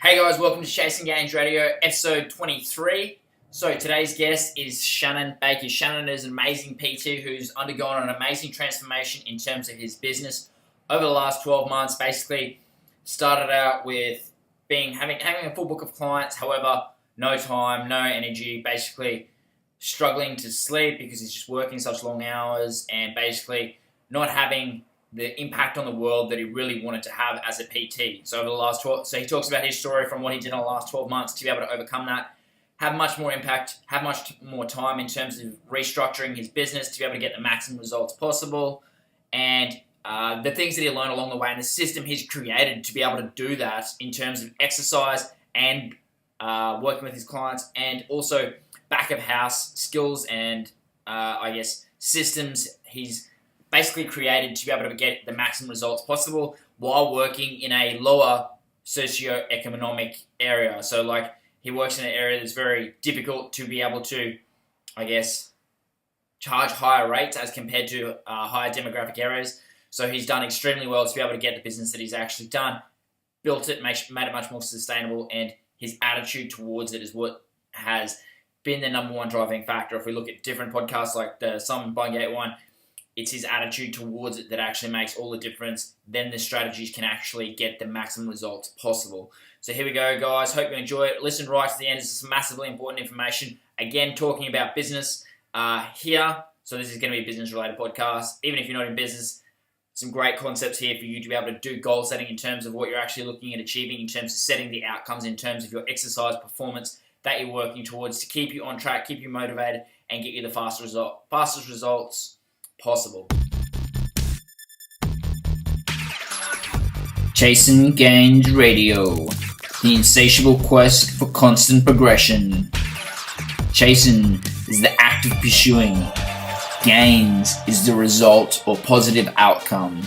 Hey guys, welcome to Chasing Gains Radio, episode 23. So today's guest is Shannon Baker. Shannon is an amazing PT who's undergone an amazing transformation in terms of his business over the last 12 months. Basically, started out with having a full book of clients, however, no time, no energy, basically struggling to sleep because he's just working such long hours and basically not having the impact on the world that he really wanted to have as a PT. So over the last 12, so he talks about his story from what he did in the last 12 months to be able to overcome that, have much more impact, have much more time in terms of restructuring his business to be able to get the maximum results possible, and the things that he learned along the way and the system he's created to be able to do that in terms of exercise and working with his clients, and also back of house skills and systems he's basically created to be able to get the maximum results possible while working in a lower socioeconomic area. So like he works in an area that's very difficult to be able to, charge higher rates as compared to higher demographic areas. So he's done extremely well to be able to get the business that he's actually done, built it, made it much more sustainable, and his attitude towards it is what has been the number one driving factor. If we look at different podcasts like the Simon Bungate one, it's his attitude towards it that actually makes all the difference. Then the strategies can actually get the maximum results possible. So here we go, guys. Hope you enjoy it. Listen right to the end. This is some massively important information. Again, talking about business here. So this is going to be a business-related podcast. Even if you're not in business, some great concepts here for you to be able to do goal setting in terms of what you're actually looking at achieving, in terms of setting the outcomes, in terms of your exercise performance that you're working towards to keep you on track, keep you motivated, and get you the fastest results possible. Chasing Gains Radio, the insatiable quest for constant progression. Chasing is the act of pursuing. Gains is the result or positive outcome.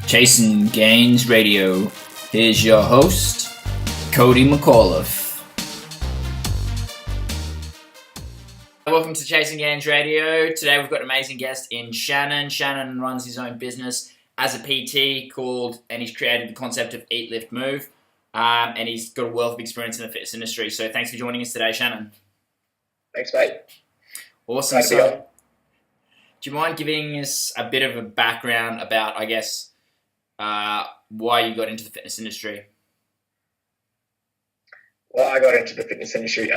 Chasing Gains Radio. Here's your host, Cody McAuliffe. Welcome to Chasing Gains Radio. Today we've got an amazing guest in Shannon. Shannon runs his own business as a PT and he's created the concept of Eat, Lift, Move. And he's got a wealth of experience in the fitness industry. So thanks for joining us today, Shannon. Thanks, mate. Awesome. So, do you mind giving us a bit of a background about, why you got into the fitness industry? Well, I got into the fitness industry.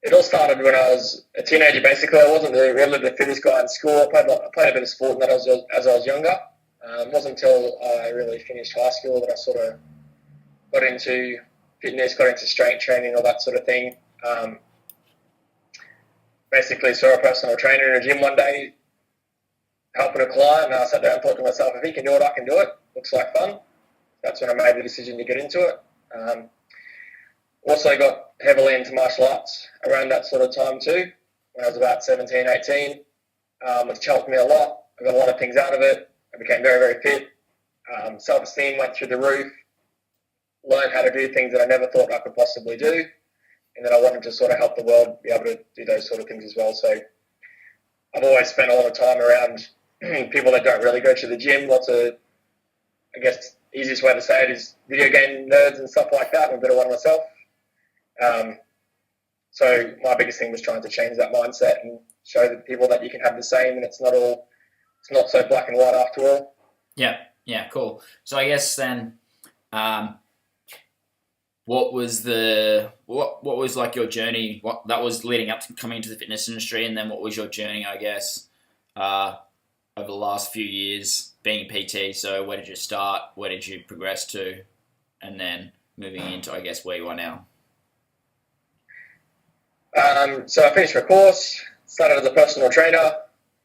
It all started when I was a teenager, basically. I wasn't really the fittest guy in school. I played a bit of sport and that as I was younger. It wasn't until I really finished high school that I sort of got into fitness, got into strength training, all that sort of thing. Basically saw a personal trainer in a gym one day helping a client, and I sat down and thought to myself, if he can do it, I can do it. Looks like fun. That's when I made the decision to get into it. Also got heavily into martial arts around that sort of time too, when I was about 17, 18. It's helped me a lot. I got a lot of things out of it. I became very, very fit. Self-esteem went through the roof. Learned how to do things that I never thought I could possibly do. And then I wanted to sort of help the world be able to do those sort of things as well. So I've always spent a lot of time around people that don't really go to the gym. Lots of, easiest way to say it is video game nerds and stuff like that. I'm a bit of one myself. So my biggest thing was trying to change that mindset and show the people that you can have the same, and it's not so black and white after all. Yeah, cool. So I guess then, what was like your journey? What that was leading up to coming into the fitness industry, and then what was your journey? Over the last few years being a PT. So where did you start? Where did you progress to? And then moving into, where you are now. So I finished my course, started as a personal trainer,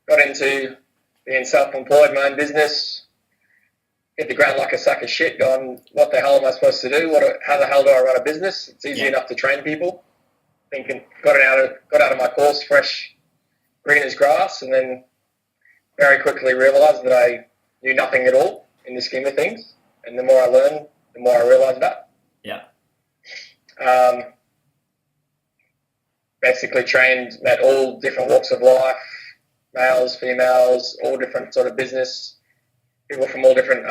got into being self-employed, my own business, hit the ground like a sack of shit, going, what the hell am I supposed to do? How the hell do I run a business? It's easy enough to train people. Got out of my course fresh, green as grass, and then very quickly realised that I knew nothing at all in the scheme of things. And the more I learned, the more I realised that. Yeah. Basically trained at all different walks of life, males, females, all different sort of business, people from all different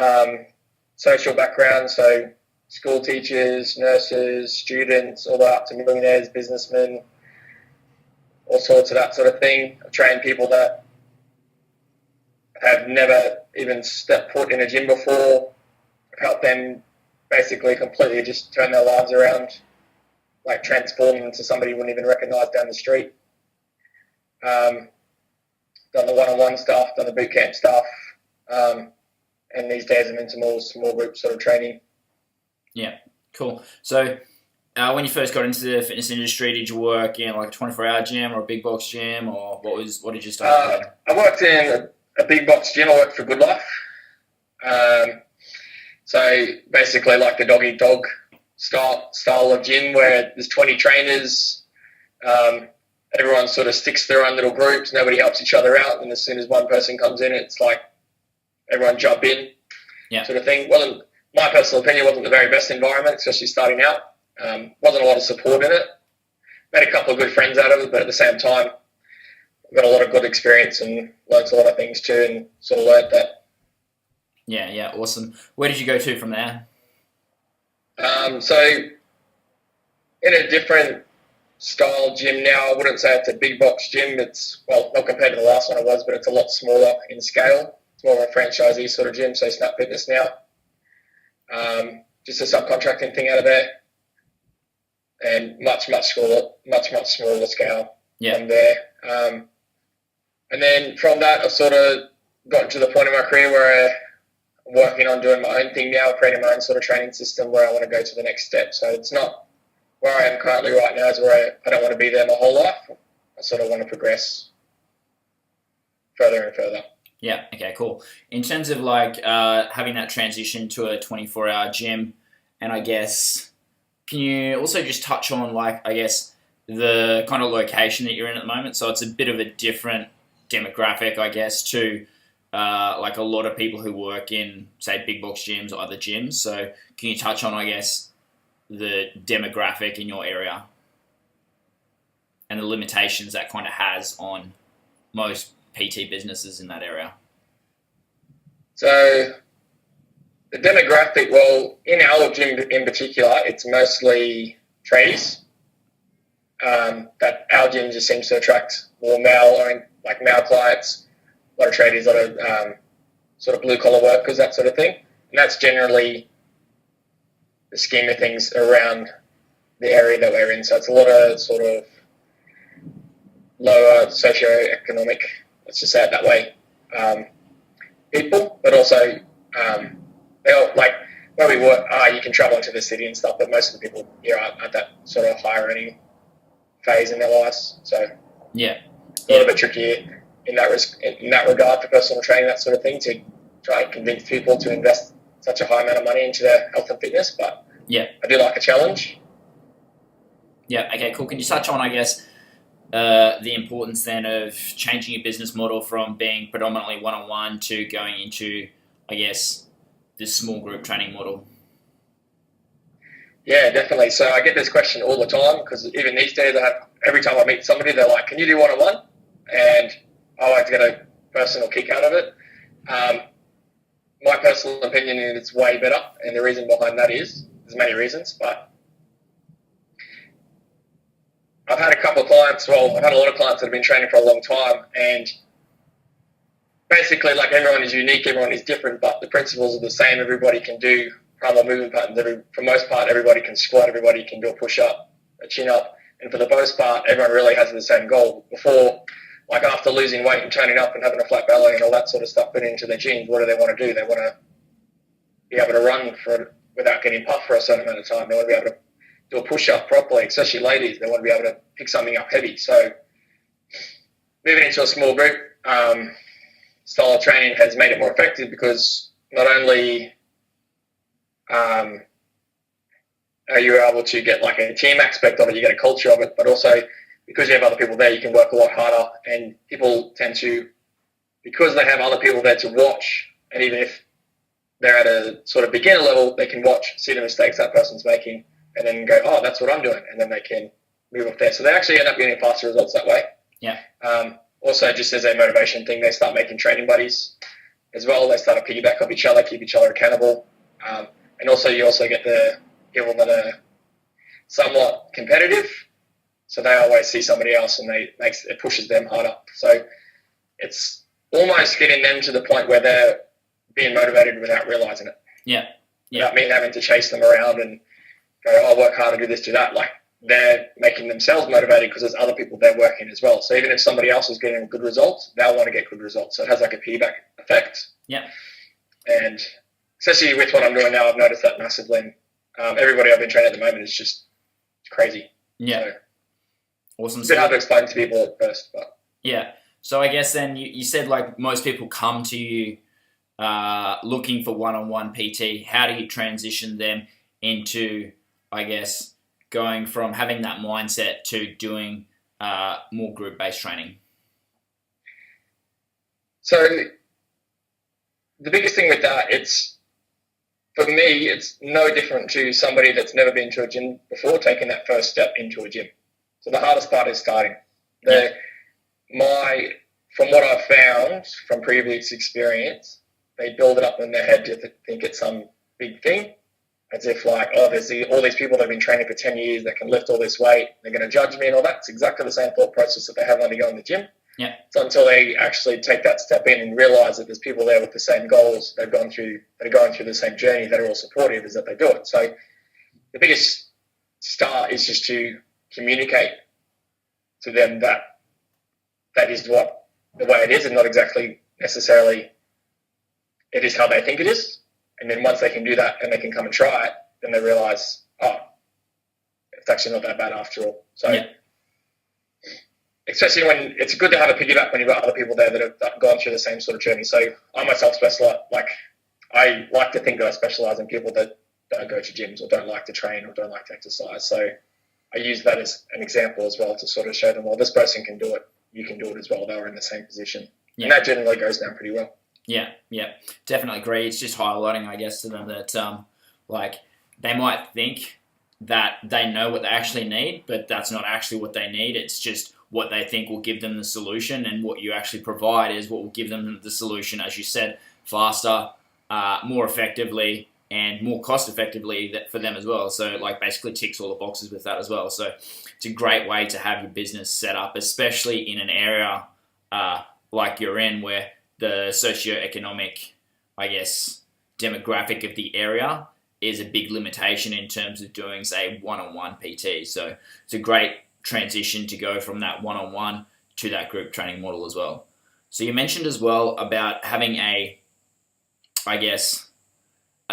social backgrounds. So school teachers, nurses, students, all the way up to millionaires, businessmen, all sorts of that sort of thing. I've trained people that have never even stepped foot in a gym before, help them basically completely just turn their lives around, like transform them into somebody you wouldn't even recognise down the street. Done the one-on-one stuff, done the boot camp stuff, and these days I'm into more small group sort of training. Yeah, cool. So when you first got into the fitness industry, did you work in like a 24-hour gym or a big box gym, or what did you start doing? I worked in a big box gym. I worked for Good Life. So basically like the dog eat dog style of gym where there's 20 trainers. Everyone sort of sticks to their own little groups. Nobody helps each other out. And as soon as one person comes in, it's like everyone jump in, sort of thing. My personal opinion, wasn't the very best environment, especially starting out. Wasn't a lot of support in it. Made a couple of good friends out of it, but at the same time, got a lot of good experience and learnt a lot of things too, and sort of learnt that. Yeah, awesome. Where did you go to from there? So in a different style gym now, I wouldn't say it's a big box gym. It's, well, not compared to the last one it was, but it's a lot smaller in scale. It's more of a franchisee sort of gym, so Snap Fitness now. Just a subcontracting thing out of there, and much smaller scale from there. And then from that, I've sort of gotten to the point in my career where I'm working on doing my own thing now, creating my own sort of training system where I want to go to the next step. So it's not where I am currently right now is where I don't want to be there my whole life. I sort of want to progress further and further. Yeah, okay, cool. In terms of like having that transition to a 24-hour gym, and I guess, can you also just touch on like, I guess, the kind of location that you're in at the moment? So it's a bit of a different demographic, I guess, to like a lot of people who work in, say, big box gyms or other gyms. So can you touch on, I guess, the demographic in your area and the limitations that kind of has on most PT businesses in that area? So the demographic, well, in our gym in particular, it's mostly tradies. That our gym just seems to attract more male clients, a lot of tradies, a lot of sort of blue collar workers, that sort of thing. And that's generally the scheme of things around the area that we're in. So it's a lot of sort of lower socioeconomic, let's just say it that way, people, but also they all, like where we work, you can travel into the city and stuff, but most of the people here aren't at that sort of high earning phase in their lives. So yeah, a little bit trickier in that regard for personal training, that sort of thing, to try and convince people to invest such a high amount of money into their health and fitness. But yeah, I do like a challenge. Yeah, okay, cool. Can you touch on, I guess, the importance then of changing your business model from being predominantly one-on-one to going into, I guess, this small group training model? Yeah, definitely. So I get this question all the time because even these days, every time I meet somebody, they're like, "Can you do one-on-one?" And I like to get a personal kick out of it. My personal opinion is it's way better, and the reason behind that is there's many reasons, but I've had a couple of clients. Well, I've had a lot of clients that have been training for a long time, and basically, like, everyone is unique, everyone is different, but the principles are the same. Everybody can do parallel movement patterns. For the most part, everybody can squat, everybody can do a push-up, a chin-up, and for the most part, everyone really has the same goal. Before, like after losing weight and turning up and having a flat belly and all that sort of stuff put into their jeans, what do they want to do? They want to be able to run without getting puffed for a certain amount of time. They want to be able to do a push-up properly, especially ladies. They want to be able to pick something up heavy. So moving into a small group style of training has made it more effective because not only are you able to get like a team aspect of it, you get a culture of it, but also because you have other people there, you can work a lot harder, and people tend to, because they have other people there to watch, and even if they're at a sort of beginner level, they can watch, see the mistakes that person's making, and then go, oh, that's what I'm doing, and then they can move up there. So they actually end up getting faster results that way. Yeah. Also, just as a motivation thing, they start making training buddies as well. They start to piggyback off each other, keep each other accountable. And also, you also get the people that are somewhat competitive, so they always see somebody else and it pushes them harder. So it's almost getting them to the point where they're being motivated without realising it. Yeah. Without me having to chase them around and go, I'll work hard to do this, do that. Like, they're making themselves motivated because there's other people they're working as well. So even if somebody else is getting good results, they'll want to get good results. So it has like a piggyback effect. Yeah. And especially with what I'm doing now, I've noticed that massively. Everybody I've been training at the moment is just crazy. Yeah. So awesome. It's a bit hard to explain to people at first, but yeah. So I guess then you said like most people come to you looking for one-on-one PT. How do you transition them into, I guess, going from having that mindset to doing more group-based training? So the biggest thing with that, for me, it's no different to somebody that's never been to a gym before taking that first step into a gym. So the hardest part is starting. From what I've found from previous experience, they build it up in their head to think it's some big thing, as if like, oh, there's all these people that have been training for 10 years that can lift all this weight, they're going to judge me and all that. It's exactly the same thought process that they have when they go in the gym. Yeah. So until they actually take that step in and realise that there's people there with the same goals, that are going through the same journey, that are all supportive, is that they do it. So the biggest start is just to communicate to them that is what the way it is, and not exactly necessarily it is how they think it is. And then once they can do that and they can come and try it, then they realise, oh, it's actually not that bad after all. So yeah. Especially when it's good to have a piggyback when you've got other people there that have gone through the same sort of journey. So I myself I like to think that I specialise in people that don't go to gyms or don't like to train or don't like to exercise. So I use that as an example as well to sort of show them, well, this person can do it, you can do it as well. They were in the same position. Yeah. And that generally goes down pretty well. Yeah, definitely agree. It's just highlighting, I guess, to them that they might think that they know what they actually need, but that's not actually what they need. It's just what they think will give them the solution, and what you actually provide is what will give them the solution, as you said, faster, more effectively, and more cost effectively for them as well. So basically ticks all the boxes with that as well. So it's a great way to have your business set up, especially in an area like you're in, where the socioeconomic, I guess, demographic of the area is a big limitation in terms of doing, say, one-on-one PT. So it's a great transition to go from that one-on-one to that group training model as well. So you mentioned as well about having a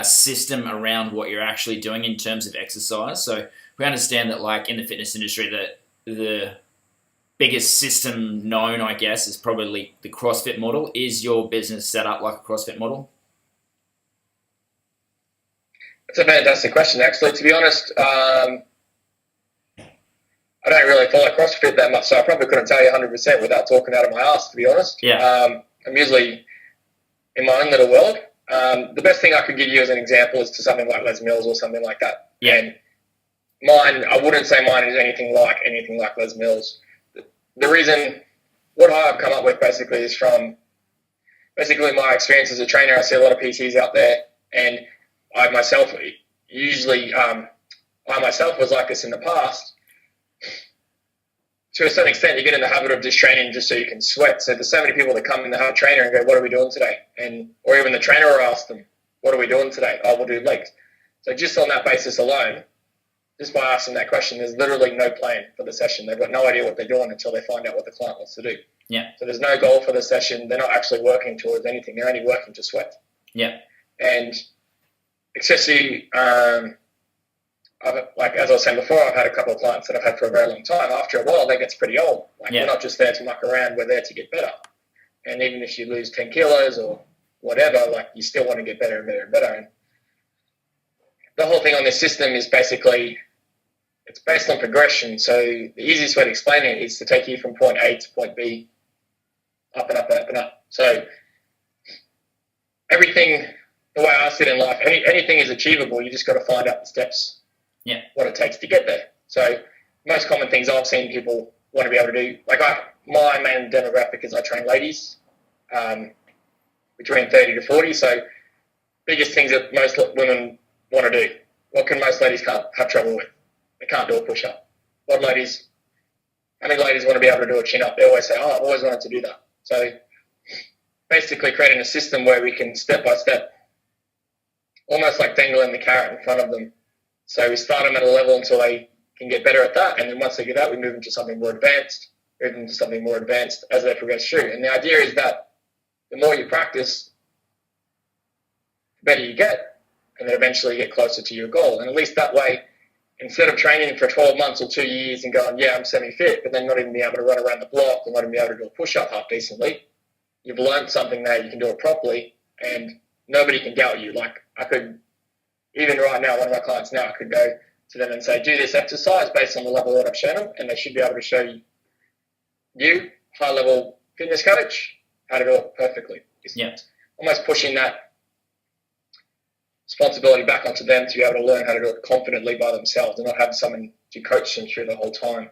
system around what you're actually doing in terms of exercise. So we understand that in the fitness industry, that the biggest system known, I guess, is probably the CrossFit model. Is your business set up like a CrossFit model? That's a fantastic question, actually. To be honest, I don't really follow CrossFit that much, so I probably couldn't tell you 100% without talking out of my ass, to be honest. Yeah. I'm usually in my own little world. The best thing I could give you as an example is to something like Les Mills or something like that. Yeah. And mine, I wouldn't say mine is anything like Les Mills. The reason, what I've come up with basically is from basically my experience as a trainer. I see a lot of PTs out there, and I myself was like this in the past. To a certain extent, you get in the habit of just training just so you can sweat. So there's so many people that come in the have a trainer and go, what are we doing today? Or even the trainer will ask them, what are we doing today? Oh, we'll do legs. So just on that basis alone, just by asking that question, there's literally no plan for the session. They've got no idea what they're doing until they find out what the client wants to do. Yeah. So there's no goal for the session. They're not actually working towards anything. They're only working to sweat. Yeah. And especially, as I was saying before, I've had a couple of clients that I've had for a very long time. After a while, that gets pretty old. We're not just there to muck around. We're there to get better. And even if you lose 10 kilos or whatever, you still want to get better and better and better. And the whole thing on this system is basically, it's based on progression. So the easiest way to explain it is to take you from point A to point B, up and up and up and up. So everything, the way I see it in life, anything is achievable. You just got to find out the steps. Yeah. What it takes to get there. So most common things I've seen people want to be able to do, my main demographic is I train ladies between 30 to 40. So biggest things that most women want to do, what can most ladies have trouble with? They can't do a push-up. How many ladies want to be able to do a chin-up? They always say, oh, I've always wanted to do that. So basically creating a system where we can step by step, almost like dangling the carrot in front of them. So we start them at a level until they can get better at that. And then once they get that, we move into something more advanced, as they progress through. And the idea is that the more you practice, the better you get, and then eventually you get closer to your goal. And at least that way, instead of training for 12 months or 2 years and going, yeah, I'm semi-fit, but then not even be able to run around the block and not even be able to do a push-up half decently, you've learned something there, you can do it properly, and nobody can doubt you. Like, I could, even right now, one of my clients now, I could go to them and say, do this exercise based on the level that I've shown them, and they should be able to show you, high-level fitness coach, how to do it perfectly. Yeah. Almost pushing that responsibility back onto them to be able to learn how to do it confidently by themselves and not have someone to coach them through the whole time.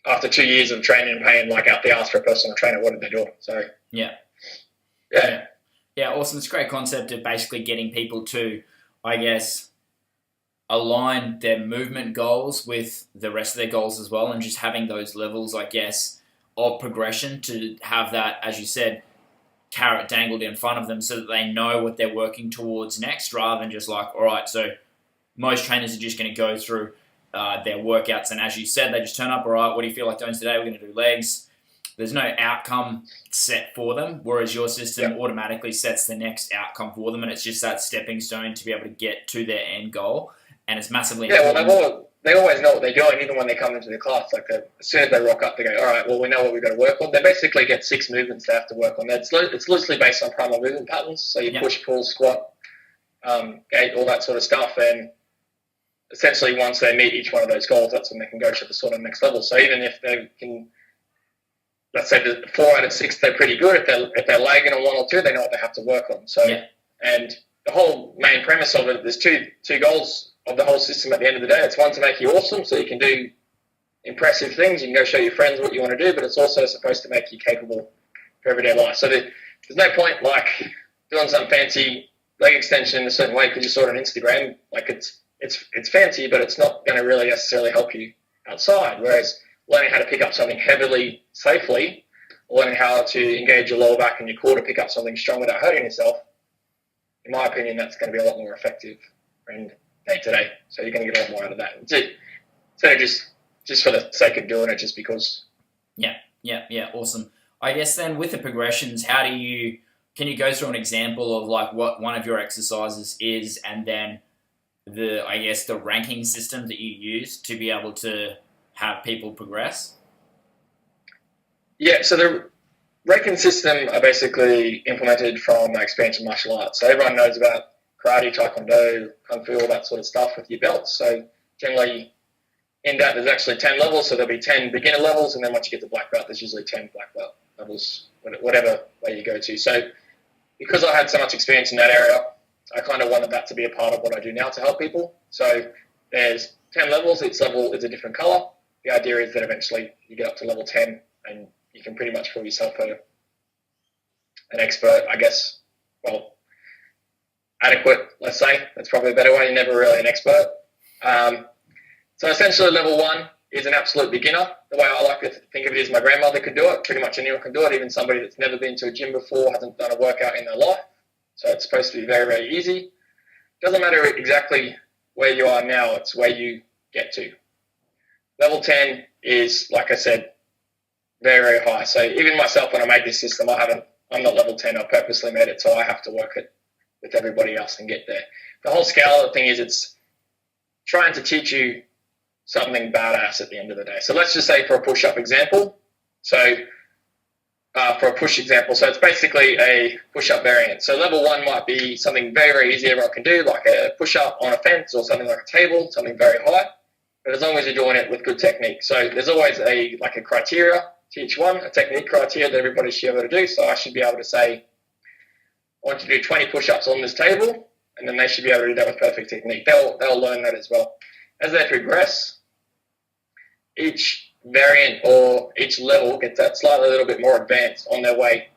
After 2 years of training and paying like out the ass for a personal trainer, what did they do? So yeah, awesome. It's a great concept of basically getting people to, I guess, align their movement goals with the rest of their goals as well, and just having those levels, I guess, of progression to have that, as you said, carrot dangled in front of them so that they know what they're working towards next, rather than just like, all right, so most trainers are just going to go through their workouts, and as you said, they just turn up, all right, what do you feel like doing today? We're going to do legs. There's no outcome set for them, whereas your system automatically sets the next outcome for them, and it's just that stepping stone to be able to get to their end goal, and it's massively important. Well, they always know what they're doing, even when they come into the class. Like, as soon as they rock up, they go, all right, well, we know what we've got to work on. They basically get 6 movements they have to work on. It's loosely based on primal movement patterns, so you push, pull, squat, gait, all that sort of stuff, and essentially once they meet each one of those goals, that's when they can go to the sort of next level. So even if they can, let's say the 4 out of 6, they're pretty good. If they're lagging on 1 or 2, they know what they have to work on. So, and the whole main premise of it, there's two goals of the whole system at the end of the day. It's one, to make you awesome, so you can do impressive things. You can go show your friends what you want to do, but it's also supposed to make you capable for everyday life. So there's no point like doing some fancy leg extension in a certain way because you saw it on Instagram. Like, it's fancy, but it's not going to really necessarily help you outside. Whereas learning how to pick up something heavily safely, or learning how to engage your lower back and your core to pick up something strong without hurting yourself, in my opinion, that's going to be a lot more effective and day to day. So you're going to get a lot more out of that. That's it. So just for the sake of doing it, just because. Yeah, awesome. I guess then with the progressions, can you go through an example of like what one of your exercises is, and then the ranking system that you use to be able to have people progress? Yeah, so the ranking system are basically implemented from my experience in martial arts. So everyone knows about karate, taekwondo, kung fu, all that sort of stuff with your belts. So generally in that there's actually 10 levels, so there'll be 10 beginner levels, and then once you get to black belt, there's usually 10 black belt levels, whatever way you go to. So because I had so much experience in that area, I kind of wanted that to be a part of what I do now to help people. So there's 10 levels. Each level is a different color. The idea is that eventually you get up to level 10 and you can pretty much call yourself an expert, I guess. Well, adequate, let's say. That's probably a better way. You're never really an expert. So essentially level 1 is an absolute beginner. The way I like to think of it is my grandmother could do it. Pretty much anyone can do it, even somebody that's never been to a gym before, hasn't done a workout in their life. So it's supposed to be very, very easy. Doesn't matter exactly where you are now, it's where you get to. Level 10 is, like I said, very, very high. So even myself, when I made this system, I'm not level 10. I purposely made it so I have to work it with everybody else and get there. The whole scale thing is it's trying to teach you something badass at the end of the day. So let's just say for a push-up example. So it's basically a push-up variant. So level 1 might be something very, very easy everyone can do, like a push-up on a fence or something like a table, something very high. But as long as you're doing it with good technique. So there's always a criteria to each one, a technique criteria that everybody should be able to do. So I should be able to say, I want you to do 20 push-ups on this table, and then they should be able to do that with perfect technique. They'll learn that as well. As they progress, each variant or each level gets that slightly a little bit more advanced on their way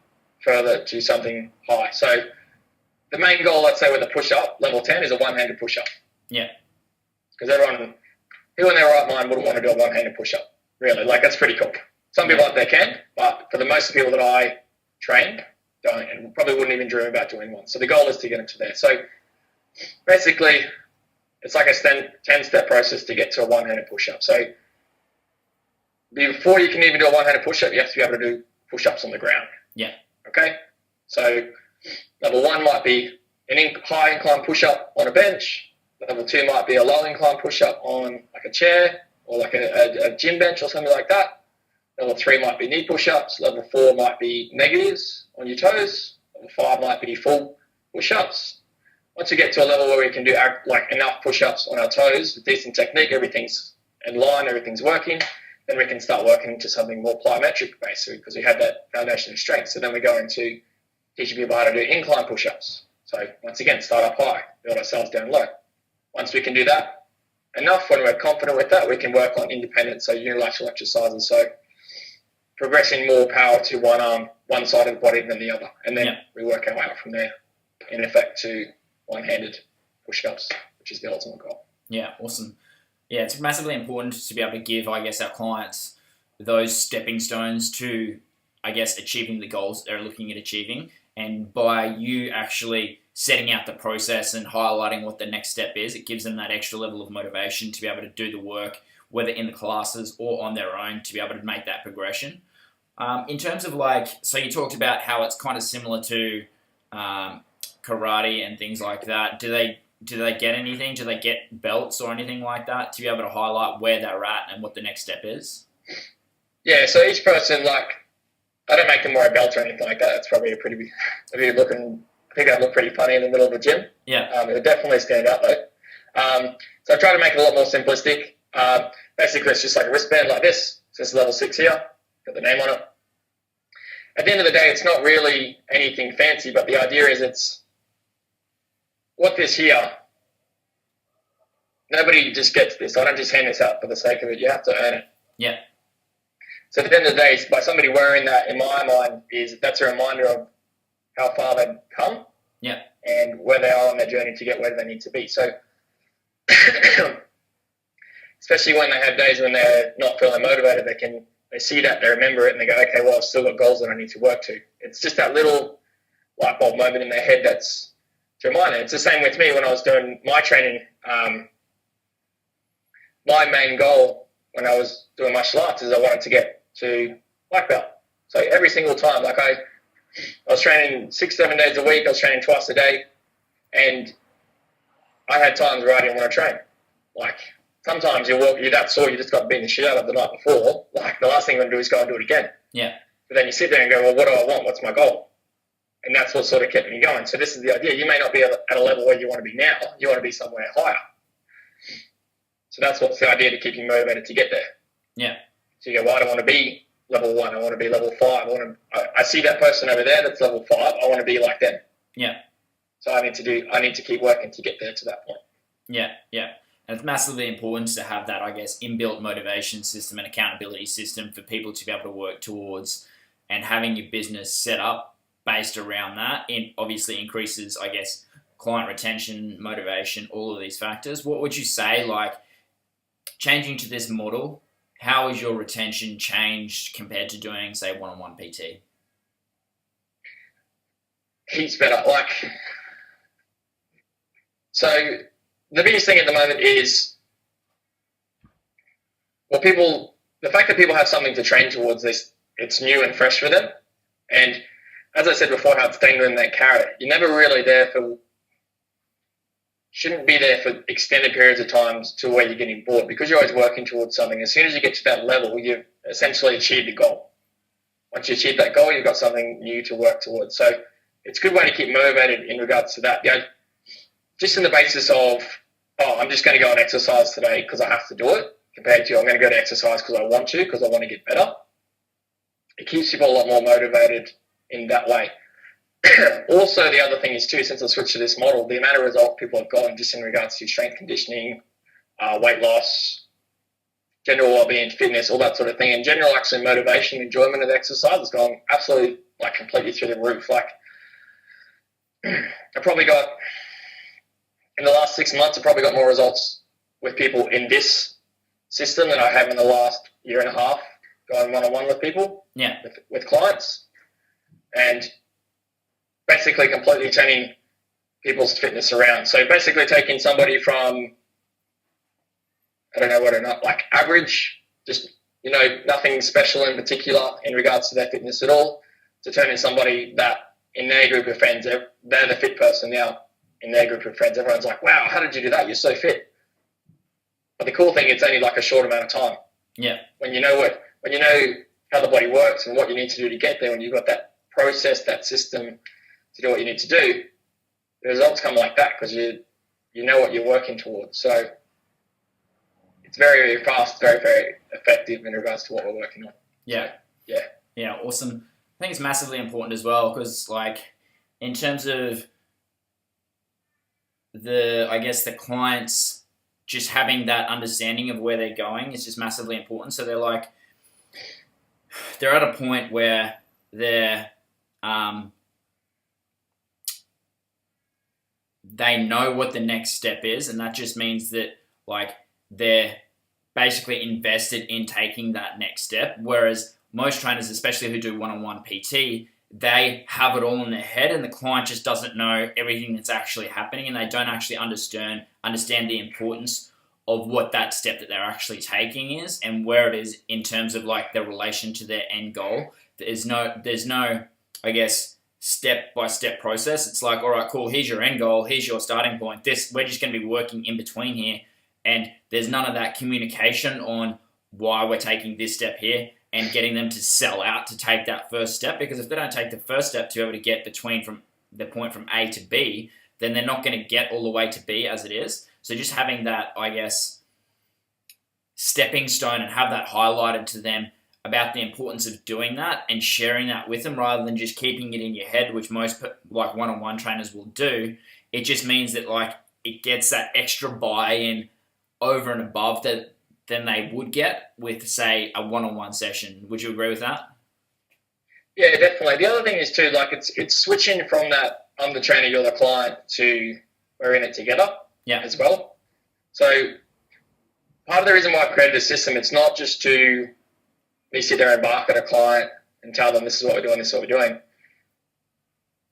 further to something high. So the main goal, let's say with a push-up, level 10, is a one-handed push-up. Yeah. Because who in their right mind wouldn't want to do a one-handed push-up? Really, like that's pretty cool. Some people out there can, but for the most people that I train, don't, and probably wouldn't even dream about doing one. So the goal is to get them to there. So basically, it's like a 10-step process to get to a one-handed push-up. So before you can even do a one-handed push-up, you have to be able to do push-ups on the ground. Yeah. Okay? So level 1 might be an high incline push-up on a bench. Level 2 might be a low incline push-up on like a chair or like a gym bench or something like that. Level 3 might be knee push-ups. Level 4 might be negatives on your toes. Level 5 might be full push-ups. Once you get to a level where we can do like enough push-ups on our toes with decent technique, everything's in line, everything's working, then we can start working into something more plyometric based because we have that foundation of strength. So then we go into teaching people how to do incline push-ups. So once again, start up high, build ourselves down low. Once we can do that enough, when we're confident with that, we can work on independent, so unilateral exercises. So progressing more power to one arm, one side of the body than the other. And then we work our way out from there, in effect, to one-handed push-ups, which is the ultimate goal. Yeah, awesome. Yeah, it's massively important to be able to give, I guess, our clients those stepping stones to, I guess, achieving the goals they're looking at achieving. And by you actually setting out the process and highlighting what the next step is, it gives them that extra level of motivation to be able to do the work, whether in the classes or on their own, to be able to make that progression. In terms of so you talked about how it's kind of similar to karate and things like that. Do they get anything? Do they get belts or anything like that to be able to highlight where they're at and what the next step is? Yeah, so each person, I don't make them wear a belt or anything like that. That's probably a pretty looking. I think I'd look pretty funny in the middle of the gym. Yeah. It would definitely stand out though. So I try to make it a lot more simplistic. Basically, it's just like a wristband like this. So this is level 6 here. Got the name on it. At the end of the day, it's not really anything fancy, but the idea is it's what this here. Nobody just gets this. I don't just hand this out for the sake of it. You have to earn it. Yeah. So at the end of the day, by somebody wearing that, in my mind, that's a reminder of how far they've come. Yeah. And where they are on their journey to get where they need to be. So especially when they have days when they're not feeling motivated, they see that, they remember it, and they go, okay, well, I've still got goals that I need to work to. It's just that little light bulb moment in their head that's to remind them. It's the same with me when I was doing my training. My main goal when I was doing martial arts is I wanted to get to black belt. So every single time, I was training 6-7 days a week, I was training twice a day, and I had times where I didn't want to train. Sometimes you're that sore, you just got beaten the shit out of the night before. The last thing you want to do is go and do it again. Yeah. But then you sit there and go, well, what do I want? What's my goal? And that's what sort of kept me going. So this is the idea. You may not be at a level where you want to be now. You want to be somewhere higher. So that's what's the idea to keep you motivated to get there. Yeah. So you go, well, I don't want to be level 1. I want to be level 5. I see that person over there that's level 5. I want to be like them. Yeah. So I need to keep working to get there to that point. Yeah. Yeah. And it's massively important to have that, I guess, inbuilt motivation system and accountability system for people to be able to work towards, and having your business set up based around that. It obviously increases, I guess, client retention, motivation, all of these factors. What would you say, changing to this model, how has your retention changed compared to doing, say, one-on-one PT? Heaps better. So the biggest thing at the moment is, the fact that people have something to train towards this, it's new and fresh for them. And as I said before, how it's dangling that carrot. You're never really shouldn't be there for extended periods of times to where you're getting bored, because you're always working towards something. As soon as you get to that level, you've essentially achieved the goal. Once you achieve that goal, you've got something new to work towards. So it's a good way to keep motivated in regards to that. Just in the basis of, I'm just going to go and exercise today because I have to do it, compared to I'm going to go to exercise because I want to get better. It keeps people a lot more motivated in that way. Also, the other thing is too, since I switched to this model, the amount of results people have gotten just in regards to strength conditioning, weight loss, general well-being, fitness, all that sort of thing, and general actually motivation, enjoyment of exercise has gone absolutely completely through the roof. I probably got, in the last 6 months, I probably got more results with people in this system than I have in the last year and a half going one-on-one with people, with clients, and basically completely turning people's fitness around. So basically taking somebody from, I don't know what or not, like average, just, nothing special in particular in regards to their fitness at all, to turning somebody that in their group of friends, they're the fit person now in their group of friends. Everyone's like, wow, how did you do that? You're so fit. But the cool thing, it's only like a short amount of time. Yeah. When you know how the body works and what you need to do to get there, when you've got that process, that system to do what you need to do, the results come like that because you know what you're working towards. So it's very, very fast, very, very effective in regards to what we're working on. Yeah. So, yeah, awesome. I think it's massively important as well because, like, in terms of the clients just having that understanding of where they're going is just massively important. So they're at a point where they're they know what the next step is, and that just means that like they're basically invested in taking that next step. Whereas most trainers, especially who do one-on-one PT, they have it all in their head, and the client just doesn't know everything that's actually happening, and they don't actually understand the importance of what that step that they're actually taking is and where it is in terms of like their relation to their end goal. There's no, I guess, step-by-step process. It's like, all right, cool, here's your end goal, here's your starting point. We're just going to be working in between here, and there's none of that communication on why we're taking this step here and getting them to sell out to take that first step. Because if they don't take the first step to be able to get from the point from A to B, then they're not going to get all the way to B as it is. So just having that, I guess, stepping stone and have that highlighted to them about the importance of doing that and sharing that with them rather than just keeping it in your head, which most like one-on-one trainers will do. It just means that like it gets that extra buy-in over and above that than they would get with, say, a one-on-one session. Would you agree with that? Yeah, definitely. The other thing is too, like it's switching from that I'm the trainer, you're the client to we're in it together as well. So part of the reason why I created this system, it's not just to me sit there and bark at a client and tell them this is what we're doing, this is what we're doing.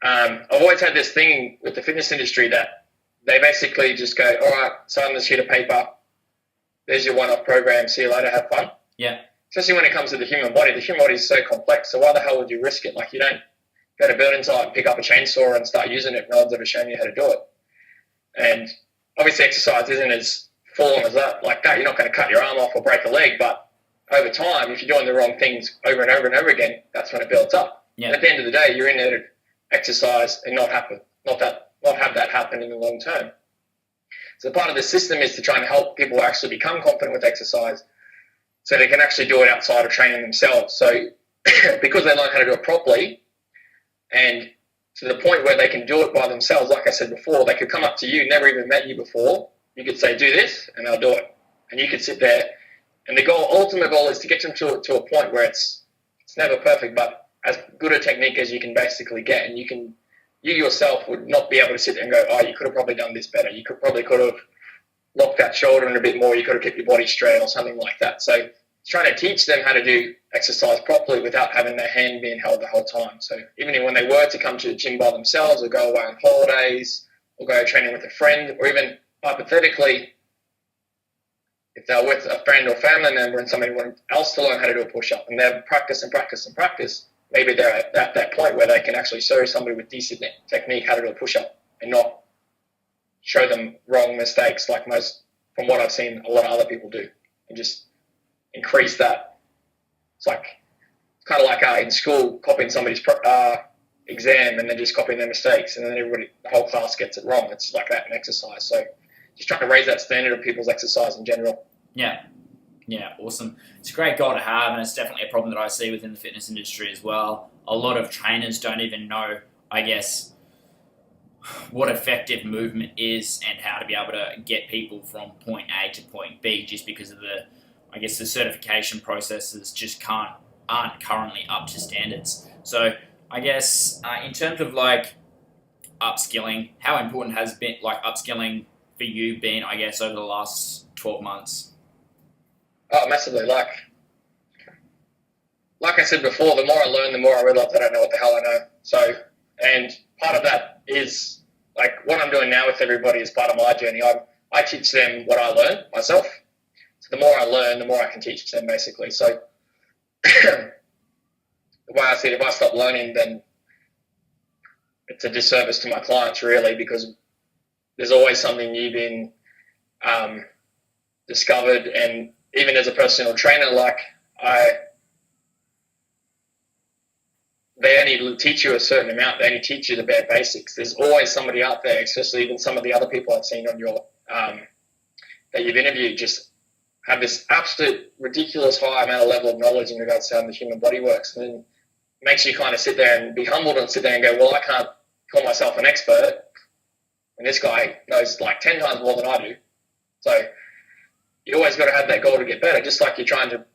I've always had this thing with the fitness industry that they basically just go, all right, sign this sheet of paper. There's your one-off program. See you later. Have fun. Yeah. Especially when it comes to the human body. The human body is so complex. So why the hell would you risk it? Like you don't go to building site and pick up a chainsaw and start using it. No one's ever shown you how to do it. And obviously exercise isn't as full on as that. Like that, you're not going to cut your arm off or break a leg. But over time, if you're doing the wrong things over and over and over again, that's when it builds up. Yeah. And at the end of the day, you're in there to exercise and not have that happen in the long term. So part of the system is to try and help people actually become confident with exercise so they can actually do it outside of training themselves. So because they learn how to do it properly and to the point where they can do it by themselves, like I said before, they could come up to you, never even met you before. You could say, do this, and they'll do it. And you could sit there. And the ultimate goal is to get them to a point where it's never perfect, but as good a technique as you can basically get. And you yourself would not be able to sit there and go, oh, you could have probably done this better. You could have locked that shoulder in a bit more. You could have kept your body straight or something like that. So trying to teach them how to do exercise properly without having their hand being held the whole time. So even when they were to come to the gym by themselves or go away on holidays or go training with a friend, or even hypothetically, if they're with a friend or family member and somebody else to learn how to do a push-up and they've practiced and practiced and practiced, maybe they're at that point where they can actually show somebody with decent technique how to do a push-up and not show them wrong mistakes like from what I've seen a lot of other people do, and just increase that. It's kind of like in school copying somebody's exam and then just copying their mistakes, and then the whole class gets it wrong. It's like that in exercise. So just trying to raise that standard of people's exercise in general. Yeah, awesome. It's a great goal to have, and it's definitely a problem that I see within the fitness industry as well. A lot of trainers don't even know, I guess, what effective movement is and how to be able to get people from point A to point B, just because of the certification processes just aren't currently up to standards. So I guess in terms of upskilling. How important has been upskilling for you been, I guess, over the last 12 months? Oh, massively. Like I said before, the more I learn, the more I realise I don't know what the hell I know. So, and part of that is what I'm doing now with everybody is part of my journey. I teach them what I learn myself. So the more I learn, the more I can teach them, basically. So the way I see it, if I stop learning, then it's a disservice to my clients, really, because there's always something new being discovered. And even as a personal trainer, they only teach you a certain amount. They only teach you the bare basics. There's always somebody out there, especially even some of the other people I've seen on your that you've interviewed, just have this absolute ridiculous high amount of level of knowledge in regards to how the human body works. And then it makes you kind of sit there and be humbled and sit there and go, well, I can't call myself an expert, and this guy knows 10 times more than I do. So you always got to have that goal to get better, just like you're trying to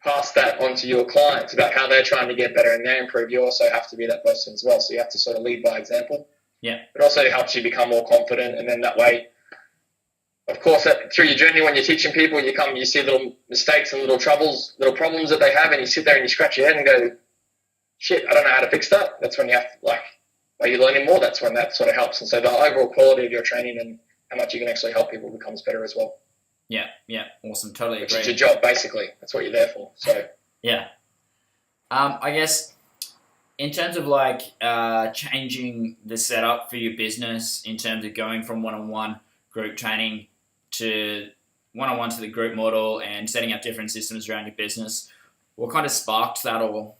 pass that on to your clients about how they're trying to get better and they improve. You also have to be that person as well. So you have to sort of lead by example. Yeah. It also helps you become more confident, and then that way, of course, through your journey, when you're teaching people, you see little mistakes and little problems that they have, and you sit there and you scratch your head and go, shit, I don't know how to fix that. That's when you have to, while you're learning more, that's when that sort of helps. And so the overall quality of your training and how much you can actually help people becomes better as well. Yeah, awesome. Totally agree. It's your job, basically. That's what you're there for. So yeah. I guess in terms of changing the setup for your business, in terms of going from one-on-one group training to one-on-one to the group model and setting up different systems around your business, what kind of sparked that all?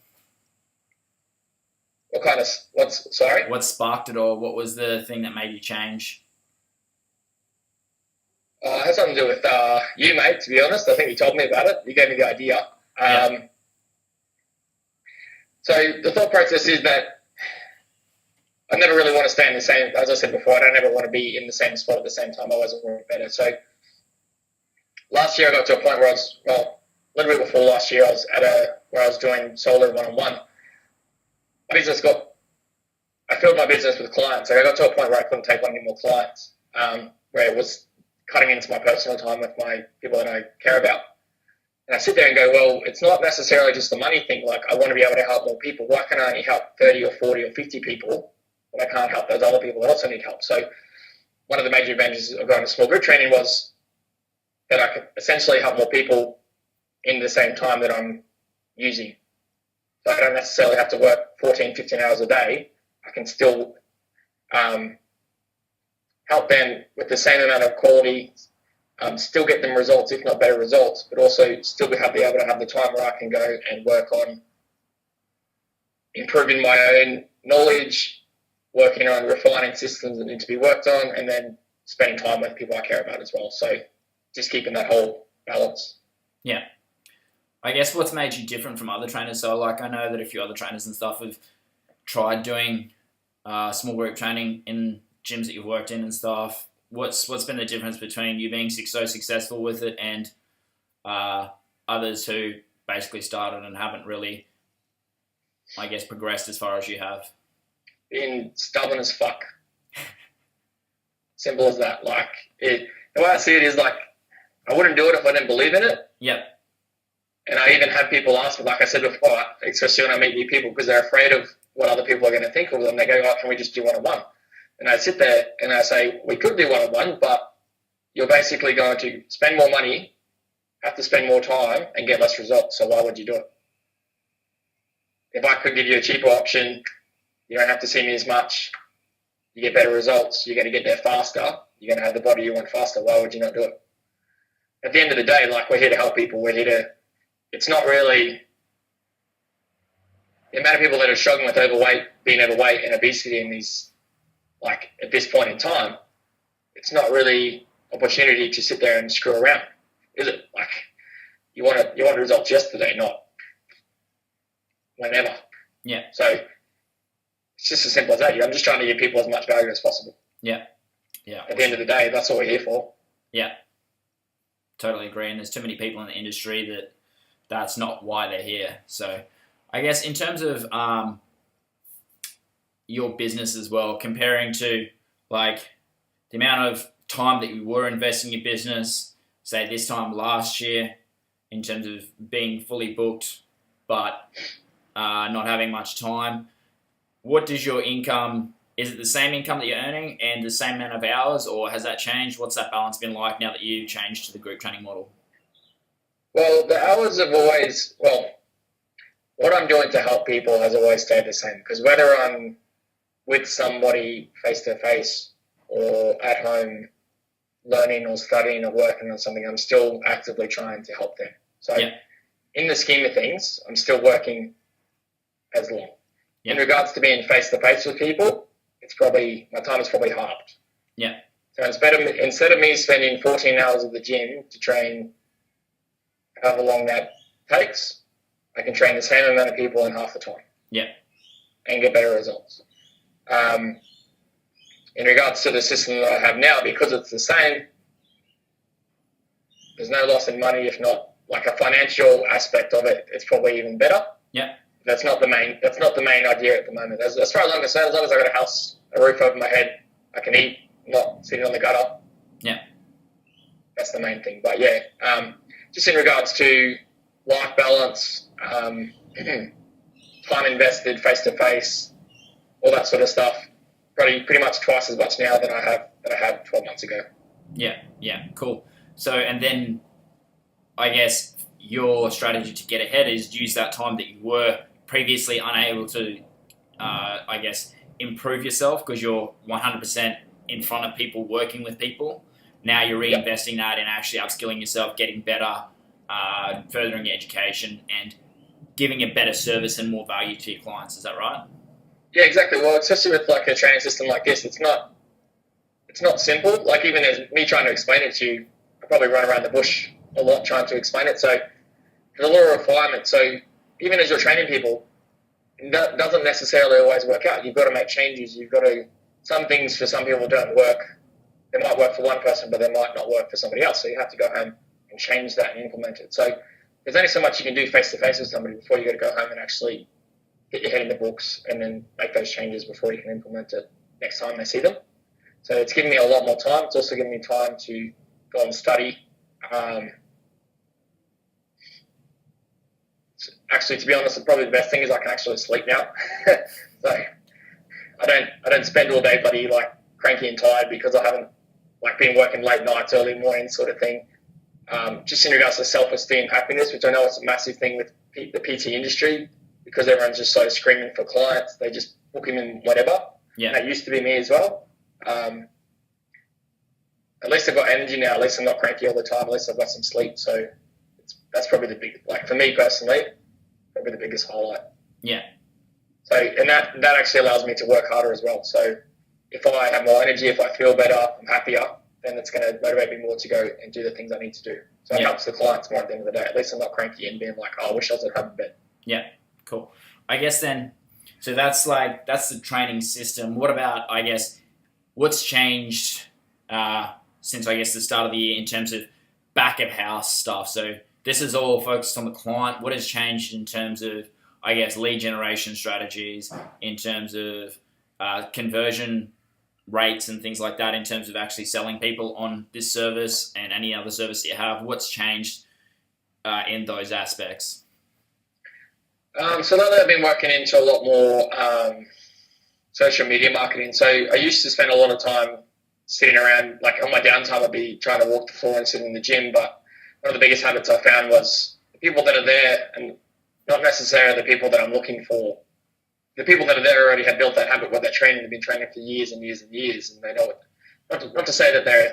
What sparked it all? What was the thing that made you change? It has something to do with you, mate, to be honest. I think you told me about it. You gave me the idea. So the thought process is that I never really want to stay in the same, as I said before, I don't ever want to be in the same spot at the same time. I always want to be better. So last year I got to a point where a little bit before last year, I was where I was doing solo one-on-one. I filled my business with clients. So I got to a point where I couldn't take on any more clients, where it was cutting into my personal time with my people that I care about. And I sit there and go, well, it's not necessarily just the money thing. I want to be able to help more people. Why can I only help 30 or 40 or 50 people when I can't help those other people that also need help? So one of the major advantages of going to small group training was that I could essentially help more people in the same time that I'm using. So I don't necessarily have to work 14, 15 hours a day. I can still help them with the same amount of quality, still get them results, if not better results, but also still be able to have the time where I can go and work on improving my own knowledge, working on refining systems that need to be worked on, and then spending time with people I care about as well. So just keeping that whole balance. Yeah. I guess what's made you different from other trainers? So I know that a few other trainers and stuff have tried doing small group training in gyms that you've worked in and stuff. What's been the difference between you being so successful with it and others who basically started and haven't really, I guess, progressed as far as you have? Being stubborn as fuck. Simple as that. The way I see it is I wouldn't do it if I didn't believe in it. Yep. And I even have people ask me, like I said before, especially when I meet new people, because they're afraid of what other people are going to think of them. They go, oh, can we just do one-on-one? And I sit there and I say, we could do one-on-one, but you're basically going to spend more money, have to spend more time, and get less results. So why would you do it? If I could give you a cheaper option, you don't have to see me as much, you get better results, you're going to get there faster, you're going to have the body you want faster, why would you not do it? At the end of the day, we're here to help people. We're here to, it's not really, the amount of people that are struggling with being overweight and obesity in these, at this point in time, it's not really opportunity to sit there and screw around, is it? You want results yesterday, not whenever. Yeah. So it's just as simple as that. I'm just trying to give people as much value as possible. Yeah. Yeah. At the end of the day, that's what we're here for. Yeah. Totally agree. And there's too many people in the industry that's not why they're here. So I guess in terms of your business as well, comparing to like the amount of time that you were investing in your business, say this time last year, in terms of being fully booked, but not having much time. What does your income? Is it the same income that you're earning and the same amount of hours, or has that changed? What's that balance been like now that you changed to the group training model? Well, the hours have always, what I'm doing to help people has always stayed the same, because whether I'm with somebody face to face or at home learning or studying or working on something, I'm still actively trying to help them. So in the scheme of things, I'm still working as long. In regards to being face to face with people, my time is probably halved. Yeah. So instead of me spending 14 hours at the gym to train however long that takes, I can train the same amount of people in half the time. Yeah. And get better results. In regards to the system that I have now, because it's the same, there's no loss in money. If not, like a financial aspect of it, it's probably even better. Yeah. That's not the main idea at the moment. As far as I'm concerned, as long as I got a house, a roof over my head, I can eat, not sitting on the gutter. Yeah. That's the main thing. But just in regards to life balance, time invested face to face, all that sort of stuff, pretty much twice as much now than I had 12 months ago. Yeah, cool. So, and then I guess your strategy to get ahead is use that time that you were previously unable to, improve yourself because you're 100% in front of people, working with people. Now you're reinvesting that in actually upskilling yourself, getting better, furthering your education, and giving a better service and more value to your clients. Is that right? Yeah, exactly. Well, especially with like a training system like this, it's not simple. Like even as me trying to explain it to you, I probably run around the bush a lot trying to explain it. So there's a lot of requirements. So even as you're training people, that doesn't necessarily always work out. You've got to make changes. Some things for some people don't work. They might work for one person, but they might not work for somebody else. So you have to go home and change that and implement it. So there's only so much you can do face to face with somebody before you got to go home and actually get your head in the books and then make those changes before you can implement it next time they see them. So it's giving me a lot more time. It's also giving me time to go and study. Actually, to be honest, probably the best thing is I can actually sleep now. So I don't spend all day bloody like cranky and tired because I haven't like been working late nights, early mornings sort of thing. Just in regards to self-esteem, happiness, which I know is a massive thing with the PT industry because everyone's just so screaming for clients. They just book them in whatever. Yeah. And that used to be me as well. At least I've got energy now. At least I'm not cranky all the time. At least I've got some sleep. So that's probably the big, like for me personally, probably the biggest highlight. Yeah. So, and that actually allows me to work harder as well. So if I have more energy, if I feel better, I'm happier, then it's going to motivate me more to go and do the things I need to do. So it helps the clients more at the end of the day. At least I'm not cranky and being like, oh, I wish I was at home in bed. Yeah, cool. I guess then, so that's the training system. What about, I guess, what's changed since, I guess, the start of the year in terms of back of house stuff? So this is all focused on the client. What has changed in terms of, I guess, lead generation strategies, in terms of conversion rates and things like that, in terms of actually selling people on this service and any other service that you have? What's changed in those aspects? So now that I've been working into a lot more social media marketing, so I used to spend a lot of time sitting around, like on my downtime I'd be trying to walk the floor and sit in the gym, but one of the biggest habits I found was the people that are there, and not necessarily the people that I'm looking for. The people that are there already have built that habit where they've been training for years and years and years, and they know it. Not to say that they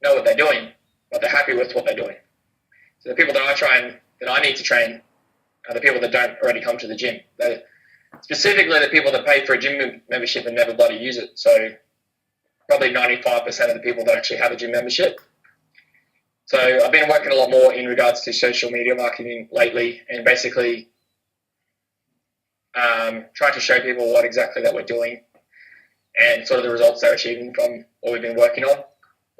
know what they're doing, but they're happy with what they're doing. So the people that I need to train are the people that don't already come to the gym. Specifically the people that pay for a gym membership and never bloody use it. So probably 95% of the people that actually have a gym membership. So I've been working a lot more in regards to social media marketing lately, and basically trying to show people what exactly that we're doing and sort of the results they're achieving from what we've been working on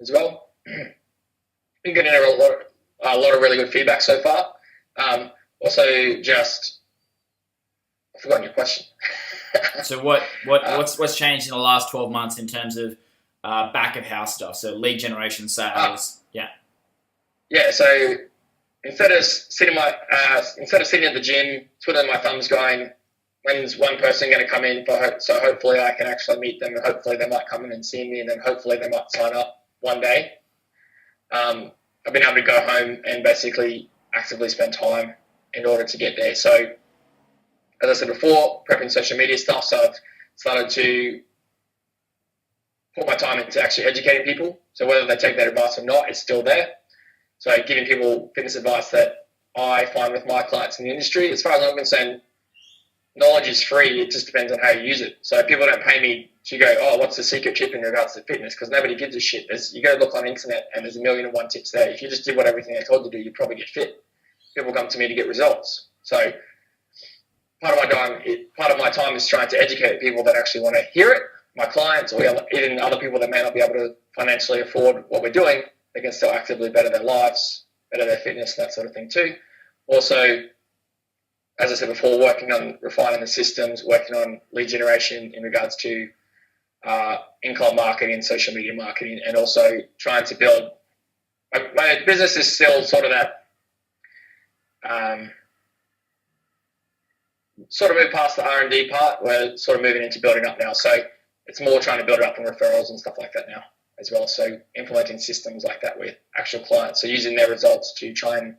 as well. Been getting a lot of really good feedback so far. Also, I've forgotten your question. So what's changed in the last 12 months in terms of back of house stuff? So lead generation, sales. Yeah. Yeah. So instead of sitting at the gym, twiddling my thumbs, going, when's one person going to come in so hopefully I can actually meet them, and hopefully they might come in and see me, and then hopefully they might sign up one day. I've been able to go home and basically actively spend time in order to get there. So, as I said before, prepping social media stuff. So I've started to put my time into actually educating people. So whether they take that advice or not, it's still there. So giving people fitness advice that I find with my clients in the industry. As far as I'm concerned, knowledge is free. It just depends on how you use it. So people don't pay me to go, oh, what's the secret tip in regards to fitness? Because nobody gives a shit. You go look on the internet and there's 1,000,001 tips there. If you just did everything they told you to do, you'd probably get fit. People come to me to get results. So part of my time is trying to educate people that actually want to hear it. My clients, or even other people that may not be able to financially afford what we're doing, they can still actively better their lives, better their fitness, that sort of thing too. Also, as I said before, working on refining the systems, working on lead generation in regards to in-club marketing and social media marketing, and also trying to build. My business is still sort of that. Sort of moved past the R&D part. We're sort of moving into building up now. So it's more trying to build it up in referrals and stuff like that now as well. So implementing systems like that with actual clients. So using their results to try and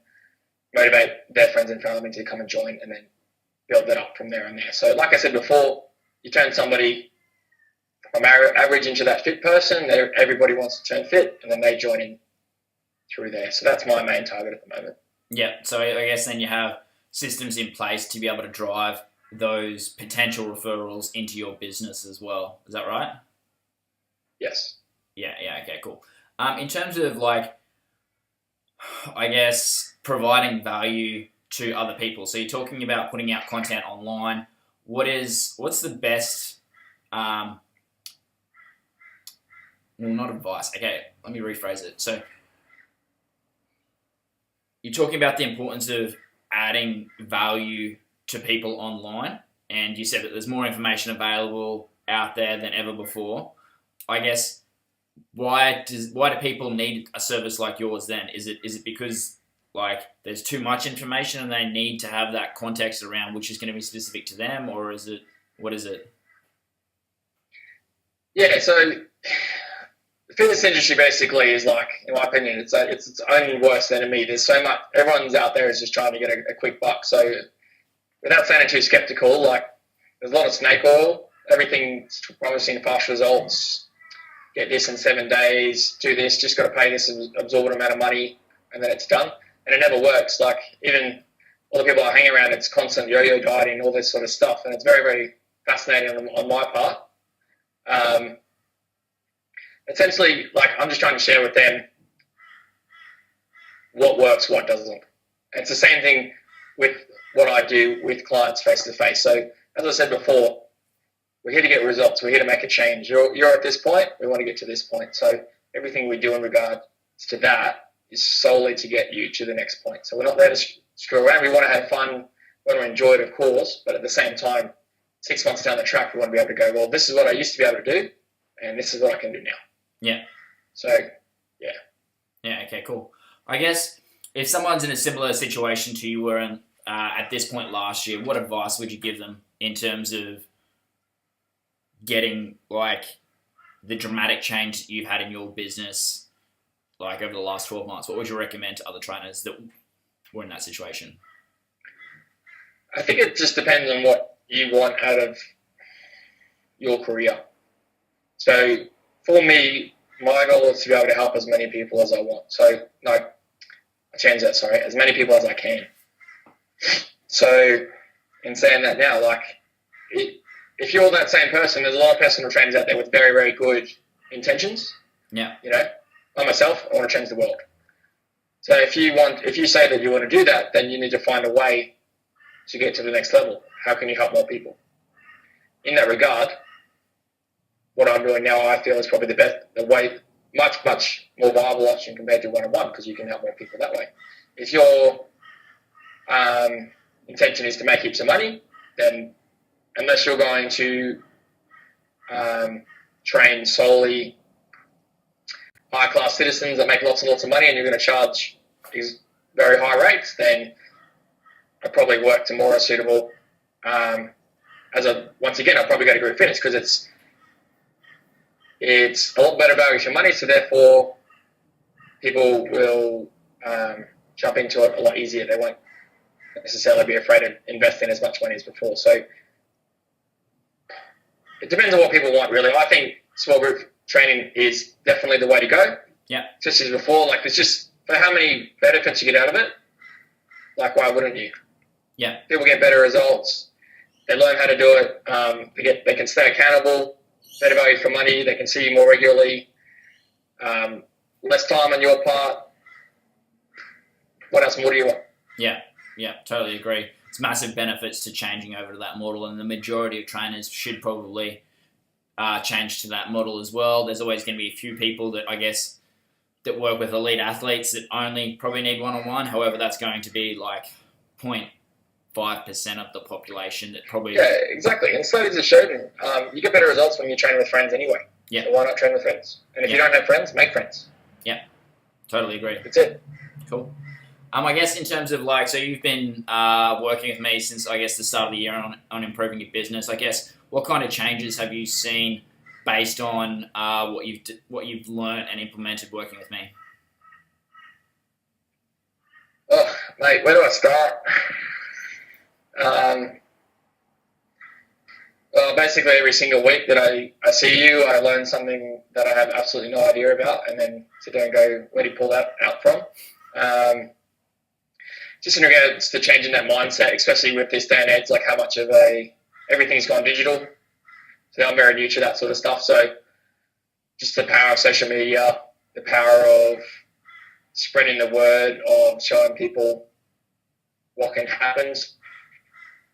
motivate their friends and family to come and join, and then build that up from there and there. So like I said before, you turn somebody from average into that fit person. Everybody wants to turn fit, and then they join in through there. So that's my main target at the moment. Yeah. So I guess then you have systems in place to be able to drive those potential referrals into your business as well. Is that right? Yes. Yeah. Okay, cool. In terms of I guess providing value to other people. So you're talking about putting out content online. What's the best, well, not advice. Okay, let me rephrase it. So you're talking about the importance of adding value to people online, and you said that there's more information available out there than ever before. I guess why do people need a service like yours then? Is it because there's too much information and they need to have that context around which is going to be specific to them, or what is it? Yeah, so the fitness industry basically is in my opinion, it's its own worst enemy. There's so much, everyone's out there is just trying to get a quick buck. So without sounding too skeptical, there's a lot of snake oil, everything's promising fast results, get this in 7 days, do this, just got to pay this absorbent amount of money, and then it's done. And it never works. Even all the people I hang around, it's constant yo-yo dieting, all this sort of stuff, and it's very, very fascinating on my part. Essentially, I'm just trying to share with them what works, what doesn't. It's the same thing with what I do with clients face-to-face. So, as I said before, we're here to get results. We're here to make a change. You're at this point. We want to get to this point. So everything we do in regards to that is solely to get you to the next point. So we're not there to screw around. We want to have fun. We want to enjoy it, of course. But at the same time, 6 months down the track, we want to be able to go, well, this is what I used to be able to do, and this is what I can do now. Yeah. So, yeah. Yeah, okay, cool. I guess if someone's in a similar situation to you were in at this point last year, what advice would you give them in terms of getting the dramatic change that you've had in your business over the last 12 months? What would you recommend to other trainers that were in that situation? I think it just depends on what you want out of your career. So for me, my goal is to be able to help as many people as I want. So, no, I changed that, sorry, as many people as I can. So in saying that now, if you're that same person, there's a lot of personal trainers out there with very, very good intentions. Yeah. Like myself, I want to change the world. So if you say that you want to do that, then you need to find a way to get to the next level. How can you help more people? In that regard, what I'm doing now, I feel is probably the way, much, much more viable option compared to one-on-one, because you can help more people that way. If your intention is to make heaps of money, then unless you're going to train solely high-class citizens that make lots and lots of money and you're going to charge these very high rates, then I'd probably work to more suitable. Once again, I'd probably go to group fitness because it's a lot better value for money, so therefore people will jump into it a lot easier. They won't necessarily be afraid of investing as much money as before. So it depends on what people want, really. I think small group training is definitely the way to go. Yeah. Just as before, like, it's just for how many benefits you get out of it, like, why wouldn't you? Yeah. People get better results. They learn how to do it. They can stay accountable, better value for money. They can see you more regularly. Less time on your part. What else more do you want? Yeah, totally agree. It's massive benefits to changing over to that model, and the majority of trainers should probably change to that model as well. There's always going to be a few people that, I guess, that work with elite athletes that only probably need one-on-one. However, that's going to be like 0.5% of the population that probably... Yeah, exactly. And studies have shown you get better results when you train with friends anyway. Yeah. So why not train with friends? And if you don't have friends, make friends. Yeah, totally agree. That's it. Cool. I guess in terms of so you've been working with me since, I guess, the start of the year on improving your business. I guess what kind of changes have you seen based on what you've learned and implemented working with me? Oh, mate, where do I start? Well, basically every single week that I see you, I learn something that I have absolutely no idea about, and then sit down and go, where do you pull that out from? Just in regards to changing that mindset, especially with this day and age, like how much of everything's gone digital. So I'm very new to that sort of stuff. So just the power of social media, the power of spreading the word, of showing people what can happen. And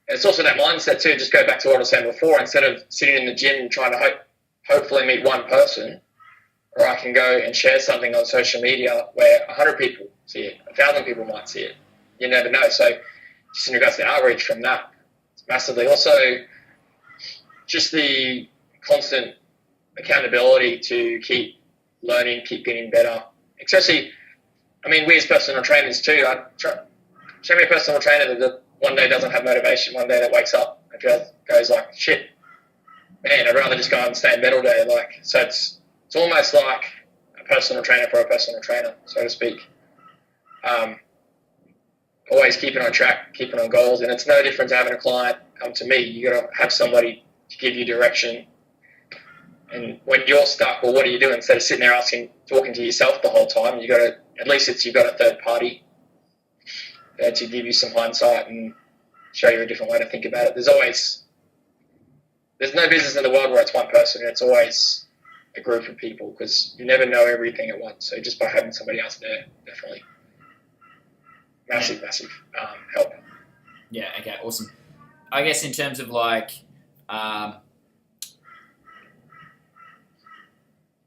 it's also that mindset too, just go back to what I was saying before, instead of sitting in the gym trying to hopefully meet one person, or I can go and share something on social media where 100 people see it, 1,000 people might see it. You never know. So just in regards to outreach from that, it's massively. Also, just the constant accountability to keep learning, keep getting better. Especially, we as personal trainers too, show me a personal trainer that one day doesn't have motivation, one day that wakes up and goes like, shit, man, I'd rather just go and stay in bed all day. So it's almost like a personal trainer for a personal trainer, so to speak. Always keeping on track, keeping on goals, and it's no different to having a client come to me. You got to have somebody to give you direction. And when you're stuck, well, what do you do instead of sitting there talking to yourself the whole time? You've got a third party to give you some hindsight and show you a different way to think about it. There's no business in the world where it's one person. It's always a group of people, because you never know everything at once. So just by having somebody else there, definitely. Massive help. Yeah, okay, awesome. I guess in terms of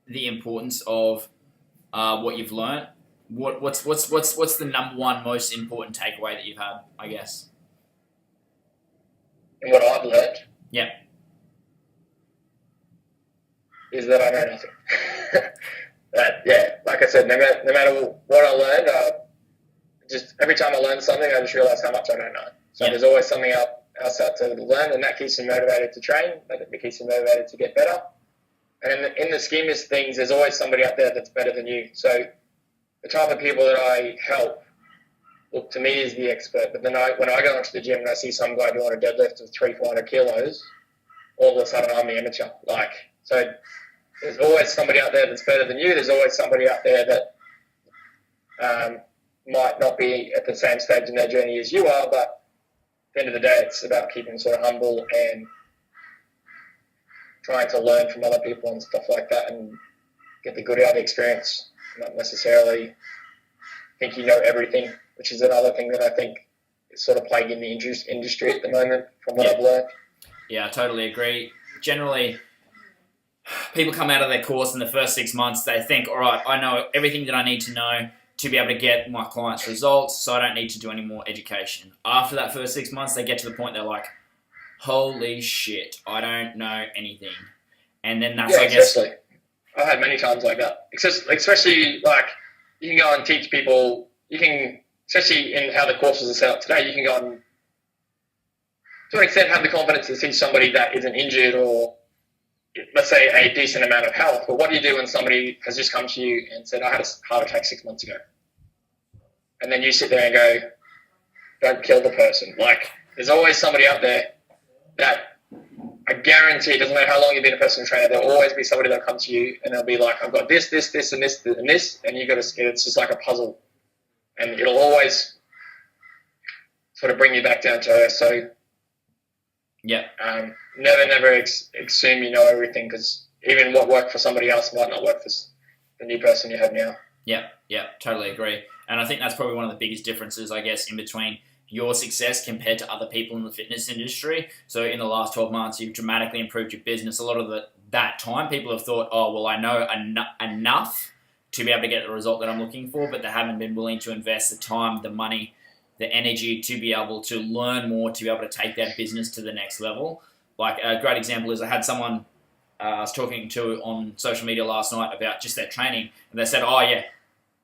the importance of what you've learned, what's the number one most important takeaway that you've had, I guess? And what I've learned? Yeah. Is that I know nothing. Like I said, no matter what I learned, just every time I learn something, I just realise how much I don't know. So There's always something else out to learn, and that keeps me motivated to train. That keeps me motivated to get better. And in the scheme of things, there's always somebody out there that's better than you. So the type of people that I help look to me is the expert. But then when I go into the gym and I see some guy doing a deadlift of 300-400 kilos, all of a sudden I'm the amateur. So there's always somebody out there that's better than you. There's always somebody out there that might not be at the same stage in their journey as you are, but at the end of the day, it's about keeping sort of humble and trying to learn from other people and stuff like that, and get the good out of the experience, not necessarily think you know everything, which is another thing that I think is sort of plaguing the industry at the moment from what I've learned. Yeah, I totally agree. Generally, people come out of their course in the first 6 months, they think, all right, I know everything that I need to know to be able to get my clients' results, so I don't need to do any more education. After that first 6 months, they get to the point they're like, holy shit, I don't know anything. And then that's, Yeah, I guess, especially. I've had many times like that. Especially like you can go and teach people. You can, especially in how the courses are set up today, you can go and to an extent have the confidence to teach somebody that isn't injured or, let's say, a decent amount of health. But what do you do when somebody has just come to you and said, "I had a heart attack 6 months ago," and then you sit there and go, "Don't kill the person." Like, there's always somebody out there that I guarantee, it doesn't matter how long you've been a personal trainer, there'll always be somebody that'll come to you and they'll be like, "I've got this, this, this, and this, and this," and you got to. It's just like a puzzle, and it'll always sort of bring you back down to earth. So, yeah, never assume you know everything, because even what worked for somebody else might not work for the new person you have now. Yeah, totally agree. And I think that's probably one of the biggest differences, I guess, in between your success compared to other people in the fitness industry. So in the last 12 months, you've dramatically improved your business. A lot of that time, people have thought, oh, well, I know enough to be able to get the result that I'm looking for, but they haven't been willing to invest the time, the money, the energy to be able to learn more, to be able to take their business to the next level. Like a great example is I had someone I was talking to on social media last night about just their training, and they said, oh, yeah,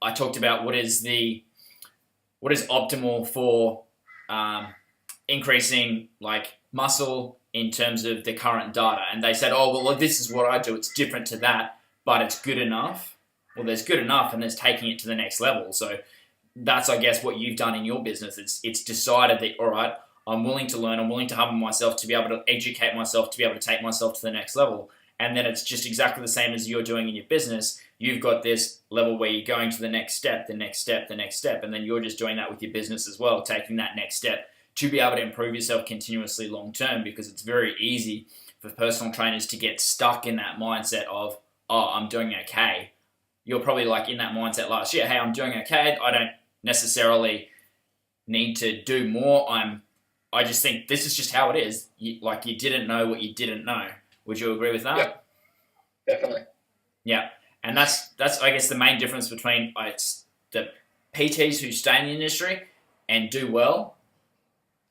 I talked about what is optimal for increasing like muscle in terms of the current data. And they said, oh, well, look, this is what I do. It's different to that, but it's good enough. Well, there's good enough and there's taking it to the next level. So that's, I guess, what you've done in your business. It's decided that, all right, I'm willing to learn. I'm willing to humble myself, to be able to educate myself, to be able to take myself to the next level. And then it's just exactly the same as you're doing in your business. You've got this level where you're going to the next step, the next step, the next step. And then you're just doing that with your business as well, taking that next step to be able to improve yourself continuously long term, because it's very easy for personal trainers to get stuck in that mindset of, oh, I'm doing okay. You're probably like in that mindset last year, hey, I'm doing okay. I don't necessarily need to do more. I just think this is just how it is. You didn't know what you didn't know. Would you agree with that? Yep, definitely. Yeah, and that's I guess the main difference between the PTs who stay in the industry and do well,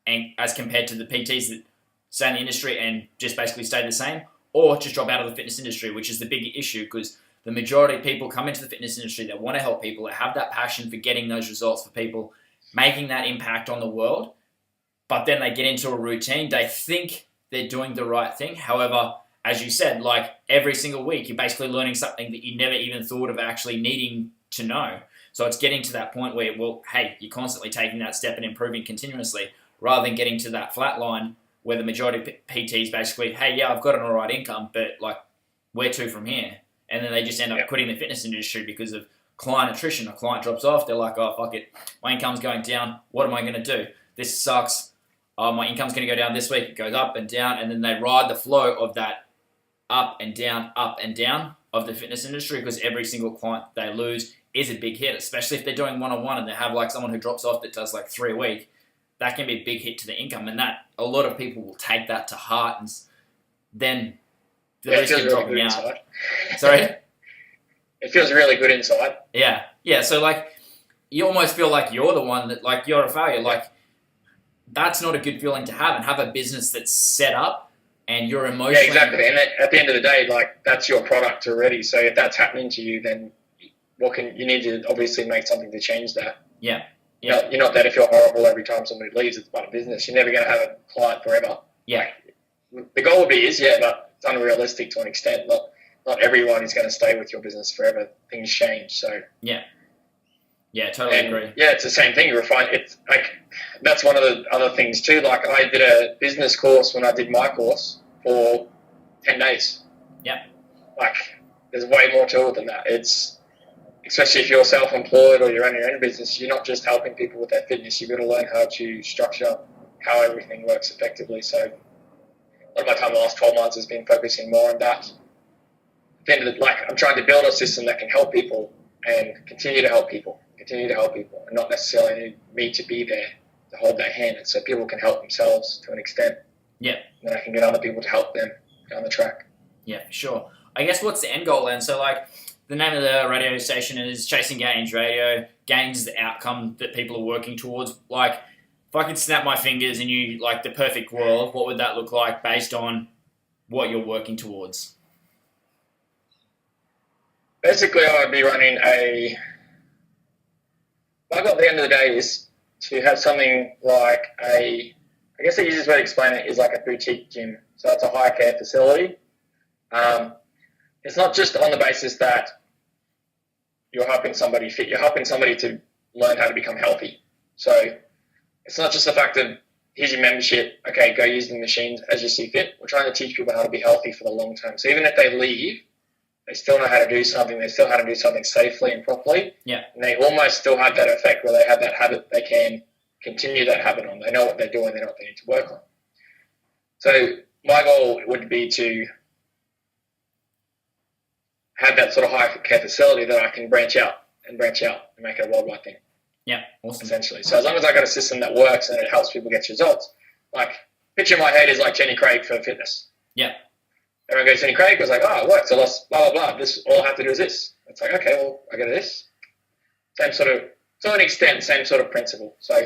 and as compared to the PTs that stay in the industry and just basically stay the same, or just drop out of the fitness industry, which is the big issue, because the majority of people come into the fitness industry that want to help people, that have that passion for getting those results for people, making that impact on the world, but then they get into a routine. They think they're doing the right thing. However, as you said, like every single week, you're basically learning something that you never even thought of actually needing to know. So it's getting to that point where, well, hey, you're constantly taking that step and improving continuously, rather than getting to that flat line where the majority of PTs basically, hey, yeah, I've got an all right income, but like, where to from here? And then they just end up quitting the fitness industry because of client attrition. A client drops off, they're like, oh, fuck it, my income's going down. What am I going to do? This sucks. Oh, my income's going to go down this week. It goes up and down, and then they ride the flow of that up and down of the fitness industry, because every single client they lose is a big hit, especially if they're doing one-on-one and they have like someone who drops off that does like 3 a week. That can be a big hit to the income, and that a lot of people will take that to heart, and then the risk of dropping out. Inside. Sorry? It feels really good inside. Yeah. So like, you almost feel like you're the one that, like, you're a failure. Like, that's not a good feeling to have, and have a business that's set up and you're emotionally... Yeah, exactly. And at the end of the day, like, that's your product already. So if that's happening to you, then you need to obviously make something to change that. Yeah. You're not that if you're horrible every time somebody leaves, it's part of business. You're never going to have a client forever. Yeah. Like, the goal would be but it's unrealistic to an extent. Not everyone is going to stay with your business forever. Things change. So yeah, totally agree. Yeah, it's the same thing. You refine. It's like, that's one of the other things too. Like, I did a business course when I did my course for 10 days. Yeah. Like, there's way more to it than that. It's, especially if you're self-employed or you run your own business, you're not just helping people with their fitness. You've got to learn how to structure how everything works effectively. So a lot of my time the last 12 months has been focusing more on that. At the end of I'm trying to build a system that can help people and continue to help people, and not necessarily need me to be there to hold their hand, and so people can help themselves to an extent. Yeah. And then I can get other people to help them down the track. Yeah, for sure. I guess what's the end goal then? So, like, the name of the radio station is Chasing Gains Radio. Gains is the outcome that people are working towards. Like, if I could snap my fingers and you like the perfect world, what would that look like based on what you're working towards? Basically, I would be running my goal at the end of the day is to have something like I guess the easiest way to explain it is like a boutique gym. So it's a high care facility. It's not just on the basis that you're helping somebody fit, you're helping somebody to learn how to become healthy. So it's not just the fact of, here's your membership, okay, go use the machines as you see fit. We're trying to teach people how to be healthy for the long term. So even if they leave, they still know how to do something, they still know how to do something safely and properly. Yeah. And they almost still have that effect where they have that habit, they can continue that habit on. They know what they're doing, they know what they need to work on. So my goal would be to have that sort of high care facility that I can branch out and make it a worldwide thing. Yeah, awesome. Essentially. So as long as I got a system that works and it helps people get results, like picture in my head is like Jenny Craig for fitness. Yeah. Everyone goes, Jenny Craig was like, oh, it works. So let's blah, blah, blah. This, all I have to do is this. It's like, okay, well, I go to this. Same sort of, to an extent, same sort of principle. So.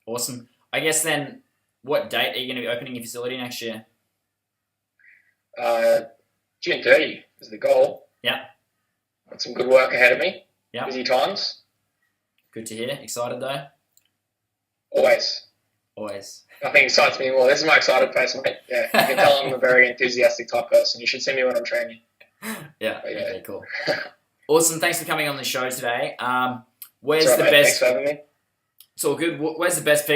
Awesome. I guess then, what date are you going to be opening your facility next year? June 30 is the goal. Yeah. Got some good work ahead of me. Yeah. Busy times. Good to hear. Excited though? Always. Nothing excites me more. This is my excited face, mate. Yeah, you can tell I'm a very enthusiastic type person. You should see me when I'm training. Yeah. But, Okay, cool. Awesome. Thanks for coming on the show today. Where's That's the right, mate. best? Thanks for having me. It's all good. Where's the best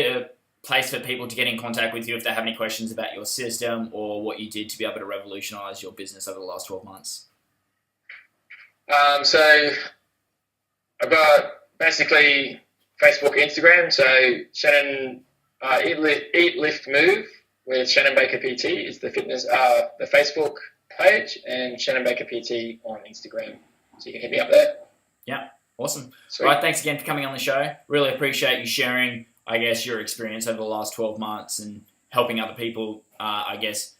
place for people to get in contact with you if they have any questions about your system or what you did to be able to revolutionise your business over the last 12 months? So I've got basically Facebook, Instagram. So Shannon Eat, Lift, Move with Shannon Baker PT is the fitness, the Facebook page, and Shannon Baker PT on Instagram. So you can hit me up there. Yeah, awesome. Sweet. All right, thanks again for coming on the show. Really appreciate you sharing, I guess, your experience over the last 12 months and helping other people, I guess,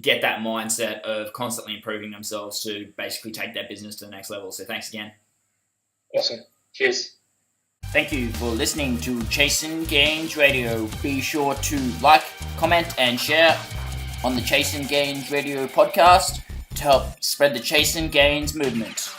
get that mindset of constantly improving themselves to basically take their business to the next level. So thanks again. Awesome. Cheers. Thank you for listening to Chasing Gains Radio. Be sure to like, comment, and share on the Chasing Gains Radio podcast to help spread the Chasing Gains movement.